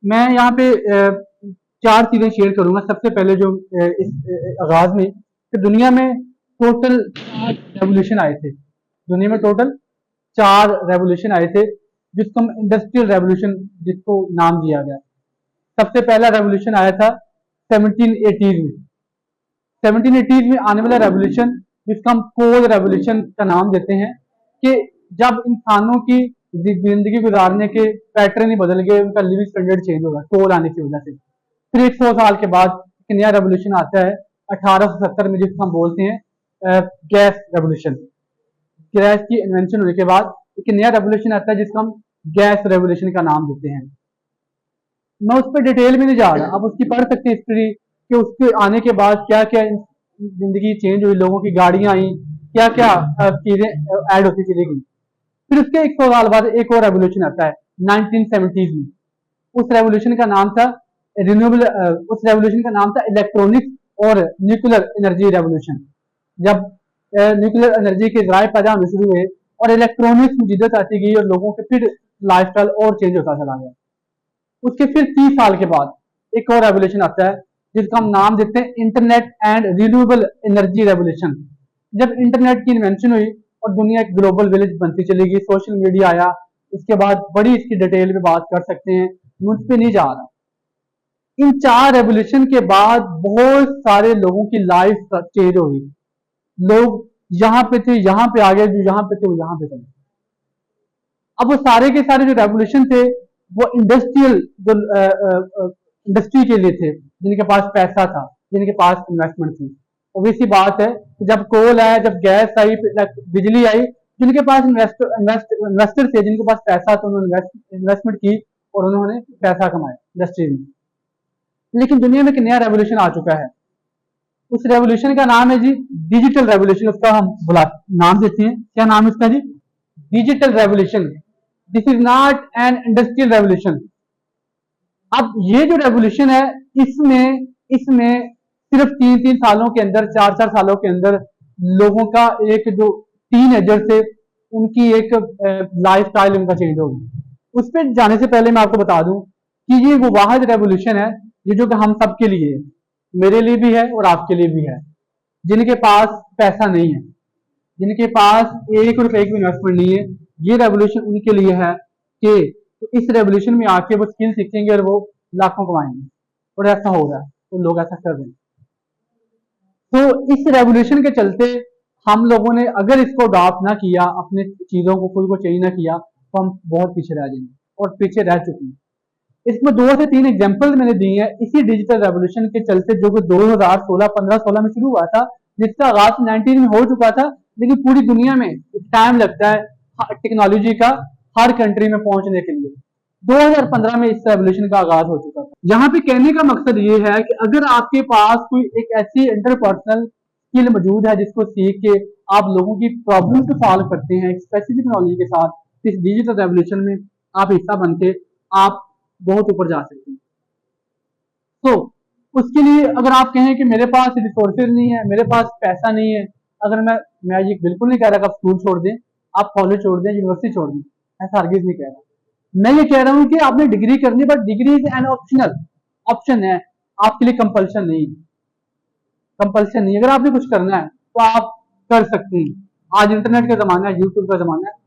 मैं यहाँ पे चार चीजें शेयर करूंगा। सबसे पहले जो इस आगाज में कि दुनिया में टोटल 4 रेवोल्यूशन आए थे। दुनिया में टोटल 4 रेवोल्यूशन आए थे, जिसको हम इंडस्ट्रियल रेवोल्यूशन जिसको नाम दिया गया। सबसे पहला रेवोल्यूशन आया था 1780 में। 1780 में आने वाला रेवोल्यूशन, जिसका हम कोल रेवोल्यूशन का नाम देते हैं, कि जब इंसानों की जिंदगी गुजारने के पैटर्न ही बदल गए, उनका लिविंग स्टैंडर्ड चेंज होगा कोल आने की वजह से। फिर 100 साल के बाद एक नया रेवोल्यूशन आता है 1870 में, जिसको हम बोलते हैं गैस रेवोल्यूशन। गैस की इन्वेंशन होने के बाद एक नया रेवोल्यूशन आता है जिसको हम गैस रेवोल्यूशन का नाम देते हैं। मैं उस पर डिटेल में नहीं जा रहा, आप उसकी पढ़ सकते हैं हिस्ट्री कि उसके आने के बाद क्या क्या जिंदगी चेंज हुई, लोगों की गाड़ियां आई, क्या क्या चीजें ऐड होती चली गई। फिर उसके 100 साल बाद एक और रेवोल्यूशन आता है 1970 में। उस रेवोल्यूशन का नाम था रिन्यूएबल, उस रेवोल्यूशन का नाम था इलेक्ट्रॉनिक्स और न्यूक्लियर एनर्जी रेवोल्यूशन। जब न्यूक्लियर एनर्जी के जराए पैदा होने शुरू हुए और इलेक्ट्रॉनिक्स में जिद्दत आती गई और लोगों के फिर लाइफस्टाइल और चेंज होता चला गया। उसके फिर 30 साल के बाद एक और रेवोल्यूशन आता है जिसका हम नाम देते हैं internet and renewable energy revolution. जब इंटरनेट की इन्वेंशन हुई और दुनिया एक ग्लोबल विलेज बनती चली गई, सोशल मीडिया आया, उसके बाद बड़ी इसकी डिटेल में बात कर सकते हैं, मुझ पे नहीं जा रहा। इन 4 रेवोल्यूशन के बाद बहुत सारे लोगों की लाइफ चेंज हो गई। लोग यहाँ पे थे यहाँ पे आ गए, जो यहाँ पे थे वो यहाँ पे चले। अब वो सारे के सारे जो रेवोल्यूशन थे वो इंडस्ट्रियल, जो इंडस्ट्री के लिए थे, जिनके पास पैसा था, जिनके पास इन्वेस्टमेंट थी। obviously बात है कि जब कोल आया, जब गैस आई, बिजली आई, जिनके पास इन्वेस्टर थे, जिनके पास पैसा था, उन्होंने इन्वेस्टमेंट की और उन्होंने पैसा कमाया इंडस्ट्री में। लेकिन दुनिया में एक नया रेवोल्यूशन आ चुका है। उस रेवोल्यूशन का नाम है जी डिजिटल रेवोल्यूशन। उसका हम नाम देते हैं, क्या नाम है उसका जी? Digital revolution. This is not an industrial revolution. अब ये जो रेवोल्यूशन है, इसमें इसमें सिर्फ 3-3 सालों के अंदर, 4-4 सालों के अंदर लोगों का एक जो टीनेजर से उनकी एक लाइफ स्टाइल उनका चेंज होगी। उस पर जाने से पहले मैं आपको बता दूं कि ये वो वाहिद रेवोल्यूशन है ये जो कि हम सबके लिए है, मेरे लिए भी है और आपके लिए भी है। जिनके पास पैसा नहीं है, जिनके पास 1 रुपए की इन्वेस्टमेंट नहीं है, ये रेवोल्यूशन उनके लिए है कि तो इस रेवोल्यूशन में आके वो स्किल सीखेंगे और वो लाखों कमाएंगे। और ऐसा हो रहा है, तो लोग ऐसा कर रहे हैं। तो इस रेवोल्यूशन के चलते हम लोगों ने अगर इसको अडॉप्ट ना किया, अपने चीजों को खुद को चेंज ना किया, तो हम बहुत पीछे रह जाएंगे और पीछे रह चुके हैं। इसमें 2 से 3 एग्जाम्पल मैंने दिए हैं इसी डिजिटल रेवोल्यूशन के चलते, जो कि 2016, 15-16 में शुरू हुआ था, जिसका आगाज 19 में हो चुका था। लेकिन पूरी दुनिया में टाइम लगता है टेक्नोलॉजी का हर कंट्री में पहुंचने के लिए। 2015 में इस रेवोल्यूशन का आगाज हो चुका था। यहाँ पे कहने का मकसद ये है कि अगर आपके पास कोई एक ऐसी इंटरपर्सनल स्किल मौजूद है जिसको सीख के आप लोगों की प्रॉब्लम को सॉल्व करते हैं एक स्पेसिफिक नॉलेज के साथ, इस डिजिटल रेवोल्यूशन में आप हिस्सा बनते, आप बहुत ऊपर जा सकते हैं। तो उसके लिए अगर आप कहें कि मेरे पास रिसोर्सेज नहीं है, मेरे पास पैसा नहीं है, अगर मैं ये बिल्कुल नहीं कह रहा कि आप स्कूल छोड़ दें, आप कॉलेज छोड़ दें, यूनिवर्सिटी छोड़ दें, ऐसा हरगिज नहीं कह रहा। मैं ये कह रहा हूँ कि आपने डिग्री करनी, but degree is an optional, option है, आपके लिए कंपल्शन नहीं। कंपल्शन नहीं, अगर आपने कुछ करना है तो आप कर सकते हैं। आज इंटरनेट का जमाना है, यूट्यूब का जमाना है।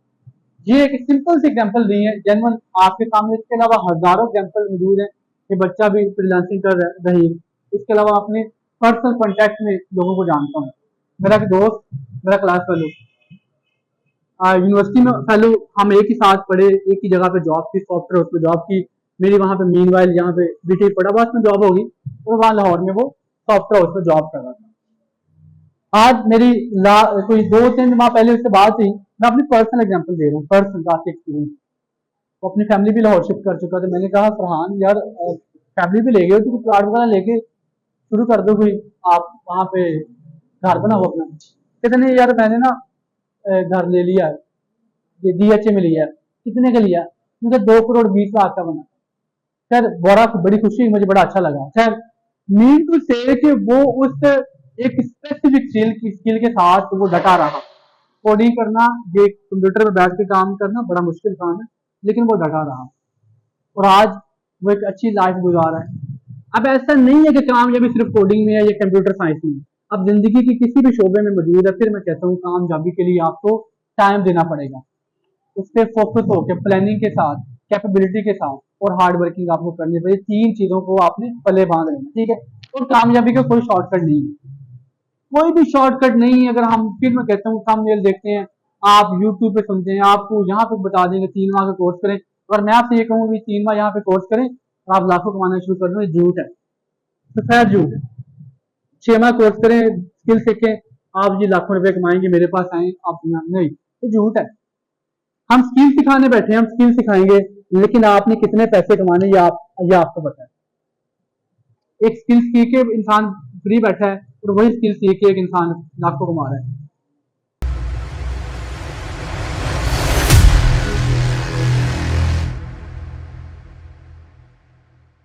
ये एक सिंपल सी एग्जांपल दी है जेन्युइन आपके सामने। इसके अलावा हजारों एग्जांपल मौजूद है कि बच्चा भी फ्रीलांसिंग कर रही है। इसके अलावा अपने पर्सनल कॉन्टेक्ट में लोगों को जानता हूँ। मेरा एक दोस्त, मेरा क्लास फेलो, यूनिवर्सिटी में फेलो, हम एक ही साथ पढ़े, एक ही जगह पे जॉब की, सॉफ्टवेयर उसमें जॉब की। मेरी वहां पे मीनवाइल यहाँ पे बीटेक पढ़ा, बस में जॉब होगी, और वहां लाहौर में वो सॉफ्टवेयर हाउस में जॉब कर रहा था। आज मेरी कोई 2-3 माह पहले उससे बात हुई। मैं अपनी पर्सनल एग्जांपल दे रहा हूँ, पर्सनल काफी एक्सपीरियंस। वो अपनी फैमिली भी लाहौर शिफ्ट कर चुका था। मैंने कहा फरहान यार, फैमिली भी ले गए तो प्लाट वगैरह लेके शुरू कर दो कोई, आप वहाँ पे घर बनाओ अपना। कहते नहीं यार, मैंने ना घर ले लिया, DHA में लिया। कितने का लिया? मुझे 2 करोड़ 20 लाख का बना। खैर बड़ी खुशी हुई, मुझे बड़ा अच्छा लगा। खैर मीन टू से कि वो उस एक स्पेसिफिक स्किल के साथ वो डटा रहा। कोडिंग करना, ये कंप्यूटर पे बैठ के काम करना बड़ा मुश्किल काम है, लेकिन वो डटा रहा। और आज वो एक अच्छी लाइफ गुजार रहा है। अब ऐसा नहीं है कि कामयाबी सिर्फ कोडिंग में है या कंप्यूटर साइंस में है। अब जिंदगी की किसी भी शोबे में मौजूद है, फिर मैं कहता हूँ कामयाबी के लिए आपको टाइम देना पड़ेगा, उस पर फोकस होकर प्लानिंग के साथ, कैपेबिलिटी के साथ और हार्ड वर्किंग आपको करनी पड़ेगी। तीन चीजों को आपने पले बांध लेना, ठीक है। और कामयाबी का कोई शॉर्टकट नहीं है, कोई भी शॉर्टकट नहीं है। अगर हम फिर मैं कहता हूँ थंबनेल देखते हैं, आप यूट्यूब पे सुनते हैं, आपको यहाँ पे बता देंगे 3 माह का कोर्स करें। अगर मैं आपसे ये कहूँ कि 3 माह यहाँ पे कोर्स करें और आप लाखों कमाना शुरू कर दें, झूठ है, सफेद झूठ है। 6 माह कोर्स करें, स्किल सीखें, आप जी लाखों रुपए कमाएंगे, मेरे पास आए आप यहाँ, नहीं, ये झूठ है। हम स्किल सिखाने बैठे हैं, हम स्किल सिखाएंगे, लेकिन आपने कितने पैसे कमाने ये आपको पता है। एक स्किल सीख के इंसान फ्री बैठा है और वही स्किल सीख के एक इंसान लाखों कमा रहा है।